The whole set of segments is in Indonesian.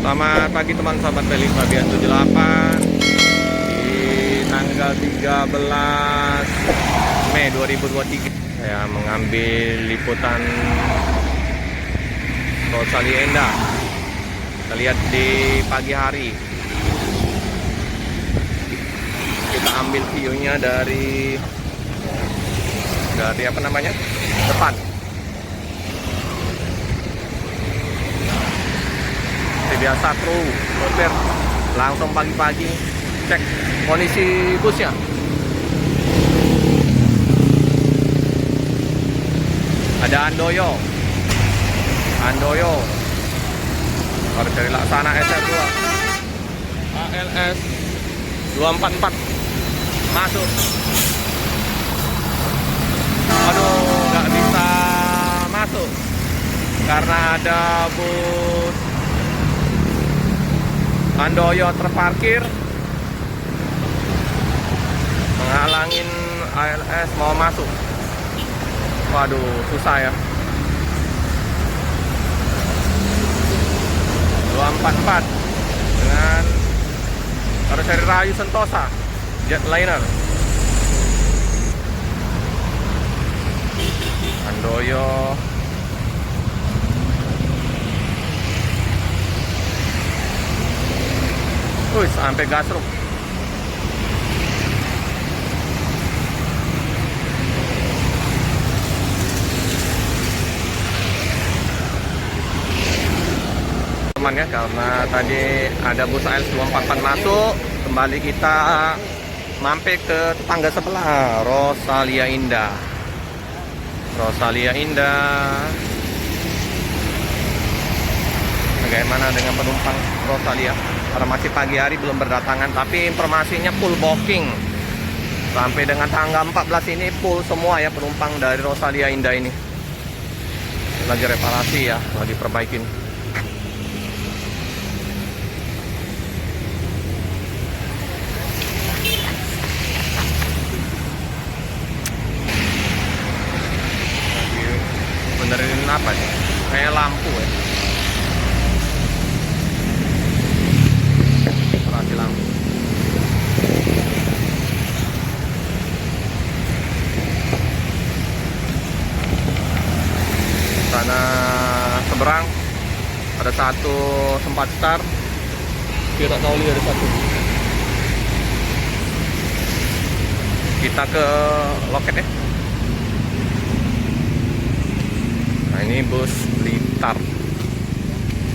Selamat pagi teman sahabat Felix Fabian 78 di tanggal 13 Mei 2023. Saya mengambil liputan Rosalia Indah. Kita lihat di pagi hari. Kita ambil view-nya dari apa namanya? Depan. Biasa kru sopir langsung pagi-pagi cek kondisi busnya. Ada Andoyo harus dari Laksana SR2 ALS 244 masuk. Aduh, nggak bisa masuk karena ada bus Andoyo terparkir menghalangin ALS mau masuk. Waduh, susah ya. 244 dengan karoseri Rayu Sentosa Jetliner. Andoyo sampai gasruk. Teman ya, karena tadi ada bus ALS 244 masuk, kembali kita mampir ke tetangga sebelah, Rosalia Indah. Bagaimana dengan penumpang Rosalia? Karena masih pagi hari belum berdatangan, tapi informasinya full booking sampai dengan tanggal 14 ini full semua ya penumpang dari Rosalia Indah ini. Lagi reparasi ya, lagi perbaikin. Lagi benerin apa nih? Kayak lampu ya. Lampu. Sana seberang ada satu tempat start, kira Nauli ada satu. Kita ke loket ya. Nah, ini bus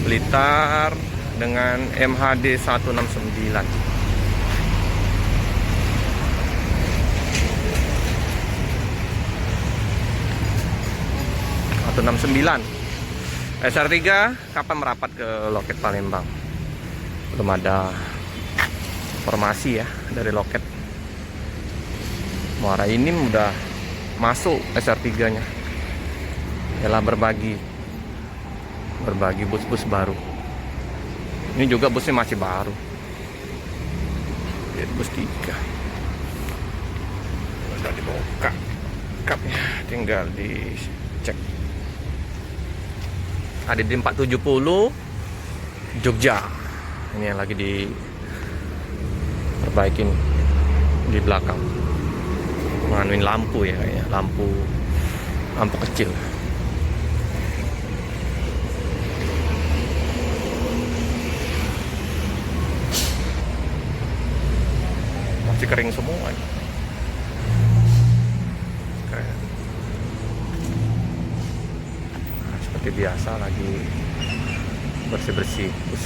Blitar dengan MHD 169. SR3 kapan merapat ke loket Palembang? Belum ada informasi ya dari loket. Muara ini udah masuk SR3-nya. Yalah berbagi bus-bus baru. Ini juga busnya masih baru. Lihat bus 3. Udah dibuka kapnya, tinggal dicek. Ada di 470 Jogja. Ini yang lagi diperbaikin di belakang. Nganuin lampu ya kayaknya, lampu kecil. Masih kering semua. Keren. Nah, seperti biasa lagi bersih-bersih bus.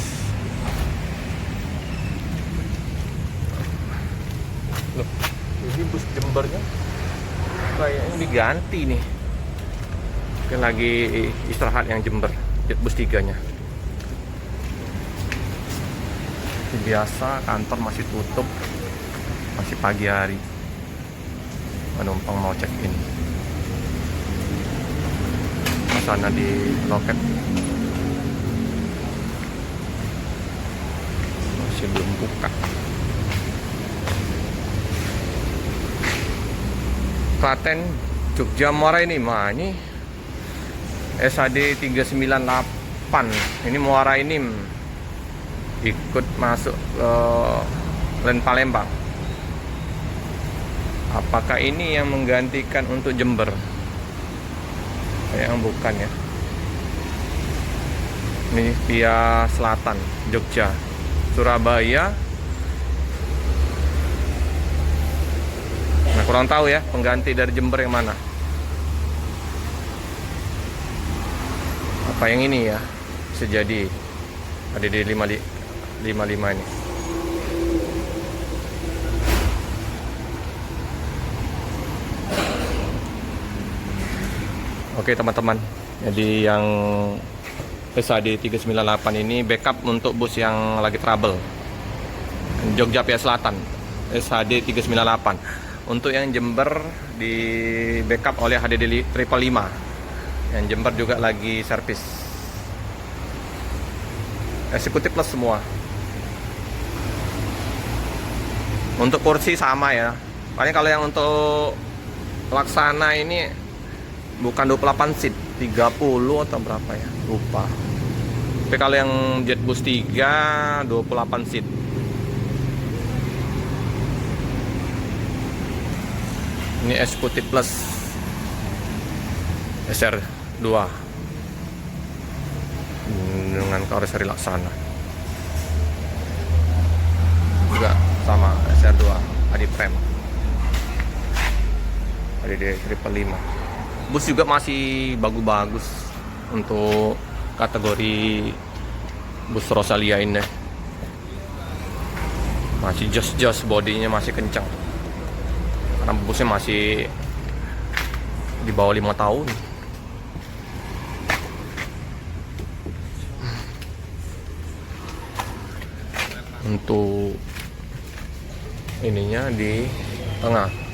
Loh, ini bus Jembernya kayaknya diganti nih. Mungkin lagi istirahat yang Jember, bus 3-nya. Biasa kantor masih tutup. Masih pagi hari, penumpang mau check in. Sana di loket masih belum buka. Klaten Jogja Muara ini mah ini SAD 398. Ini Muara Enim ikut masuk ke Len Palembang. Apakah ini yang menggantikan untuk Jember? Yang bukan ya. Ini via selatan, Jogja, Surabaya. Nah, kurang tahu ya pengganti dari Jember yang mana. Apa yang ini ya? Bisa jadi ada di 55 ini. Oke teman-teman, jadi yang SAD 398 ini backup untuk bus yang lagi trouble Jogja via Selatan, SHD 398. Untuk yang Jember di backup oleh HDD 555. Yang Jember juga lagi servis. Eksekutif plus semua. Untuk kursi sama ya. Paling kalau yang untuk Laksana ini bukan 28 seat, 30 atau berapa ya, lupa. Tapi kalau yang Jetbus 3 28 seat. Ini eksekutif plus SR2 dengan karoseri Laksana. Juga sama SR2 Adiprem. ADD 555. Bus juga masih bagus-bagus untuk kategori bus Rosalia ini. Masih jos-jos, bodinya masih kencang. Karena busnya masih di bawah 5 tahun. Untuk ininya di tengah.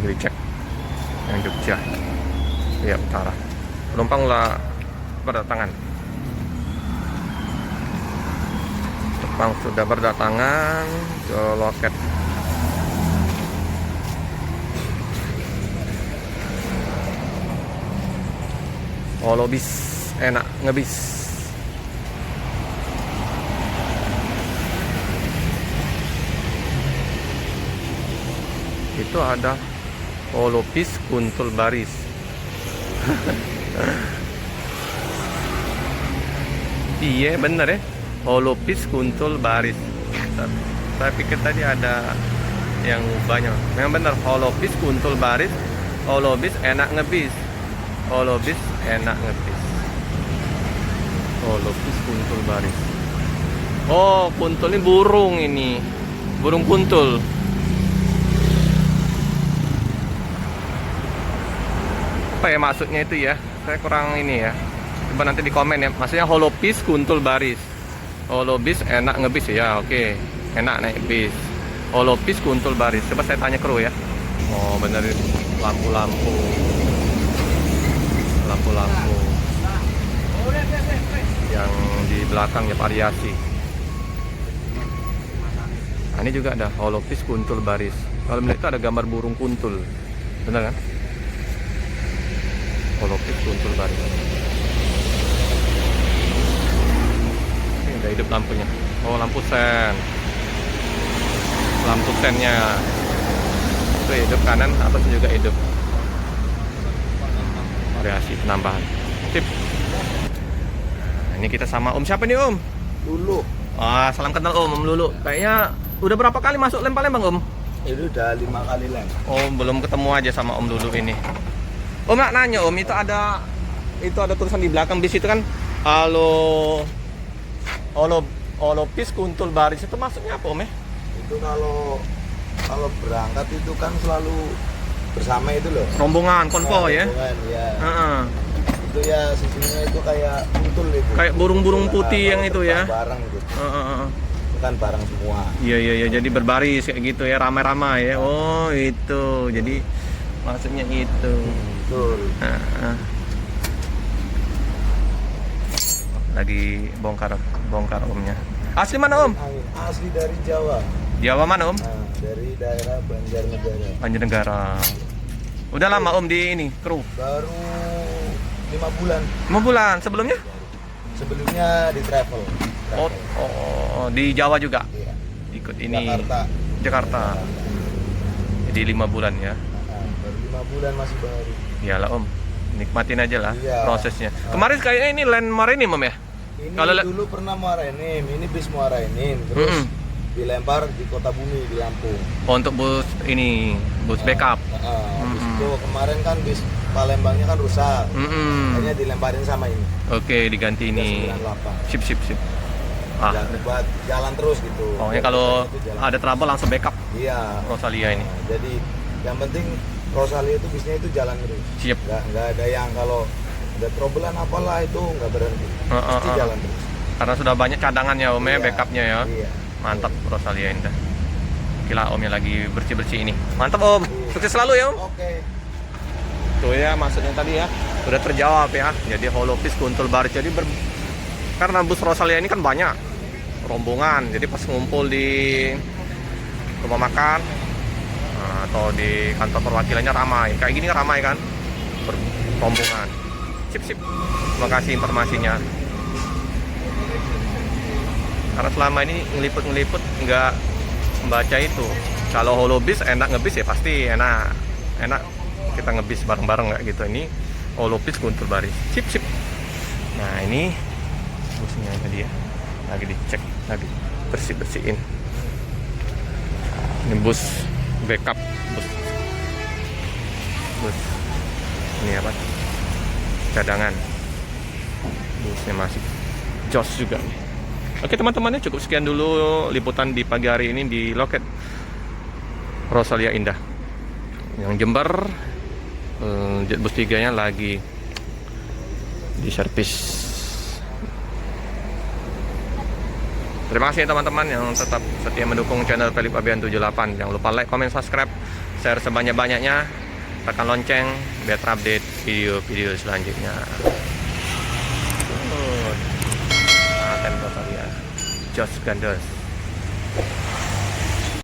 Dicek yang Jogja ya utara, penumpang lah berdatangan. Penumpang sudah berdatangan ke loket. Holobis enak ngebis. Itu ada Holopis Kuntul Baris. Iya bener ya, Holopis Kuntul Baris. Saya pikir tadi ada yang ubahnya. Memang bener, Holopis Kuntul Baris. Holobis enak ngebis. Holobis enak ngebis. Holopis Kuntul Baris. Oh, kuntul ini burung ini. Burung kuntul. Apa ya maksudnya itu ya? Saya kurang ini ya. Coba nanti di komen ya. Maksudnya Holopis Kuntul Baris. Holobis enak ngebis ya. Oke. Enak naik bis. Holopis Kuntul Baris. Coba saya tanya kru ya. Oh, benerin lampu-lampu. Lampu-lampu. Yang di belakang ya variasi. Nah, ini juga ada Holopis Kuntul Baris. Kalau melihat itu ada gambar burung kuntul. Benar kan? Holopis Kuntul Baris. Ini udah hidup lampunya. Oh, lampu sen. Lampu sennya itu hidup, kanan atas juga hidup. Variasi penambahan. Tip. Nah, ini kita sama Om siapa nih Om? Lulu. Wah, salam kenal Om Lulu. Kayaknya udah berapa kali masuk Lem Palembang Om? Itu udah 5 kali lem. Oh, belum ketemu aja sama Om Lulu ini. Om nak nanya Om, itu ada tulisan di belakang bis itu kan Holopis Kuntul Baris, itu maksudnya apa Om ya? Itu kalau berangkat itu kan selalu bersama itu loh. Rombongan, konvoy ya? Rombongan, ya. Itu ya sisinya itu kayak kuntul itu. Kayak burung-burung putih yang itu ya? Bareng gitu. Itu kan bareng semua. Iya, jadi berbaris kayak gitu ya, ramai-ramai ya. Oh itu, jadi maksudnya itu. Betul. Lagi bongkar Omnya. Asli mana Om? Asli dari Jawa. Jawa mana Om? Nah, dari daerah Banjarnegara. Banjarnegara. Udah lama Om di ini kru? Baru 5 bulan. 5 bulan sebelumnya? Sebelumnya di travel. Di Jawa juga? Iya. Ikut ini Jakarta. Jadi 5 bulan ya. Baru 5 bulan masih baru. Iyalah Om, nikmatin aja lah Iya. prosesnya. Kemarin kayaknya ini land marinime Om ya? Ini Kalau dulu pernah Muara Enim, ini bis Muara Enim, terus dilempar di Kota Bumi di Lampung. Oh, untuk bus ini, bus backup. Bis itu kemarin kan bis Palembangnya kan rusak, Mm-mm. akhirnya dilemparin sama ini. Oke, diganti ini. 98. Sip. Ah, Buat jalan terus gitu. pokoknya kalau Itu jalan. ada trouble langsung backup Iya. Rosalia ini. Nah, jadi yang penting Rosalia itu bisnya itu jalan terus. Siap. Nggak ada yang kalau ada troublean apalah itu nggak berhenti. Pasti jalan terus. Karena sudah banyak cadangannya Om ya, Iya, backupnya ya. Iya. Mantap Rosalia Indah. Gila Om yang lagi bersih-bersih ini. Mantap Om. Sukses selalu ya Om. Oke. Tuh ya maksudnya tadi ya. Udah terjawab ya. Jadi Holopis Guntur Baris. Jadi karena bus Rosalia ini kan banyak rombongan. Jadi pas ngumpul di rumah makan atau di kantor perwakilannya ramai. Kayak gini kan ramai kan. Rombongan. Sip. Terima kasih informasinya. Karena selama ini ngeliput nggak membaca itu. Kalau Holobis enak ngebis ya pasti enak kita ngebis bareng-bareng nggak gitu. Ini Holobis Guntur Baris. Sip. Nah ini busnya tadi ya, lagi dicek, lagi bersihin. Ini bus backup, bus ini apa? Cadangan. Busnya masih jos juga nih. Oke teman-temannya, cukup sekian dulu liputan di pagi hari ini di loket Rosalia Indah. Yang Jember, Jetbus 3 nya lagi di servis. Terima kasih teman-teman yang tetap setia mendukung channel Philip Abian 78. Jangan lupa like, comment, subscribe, share sebanyak-banyaknya, tekan lonceng biar terupdate video-video selanjutnya. Rosalia Jos Gandos.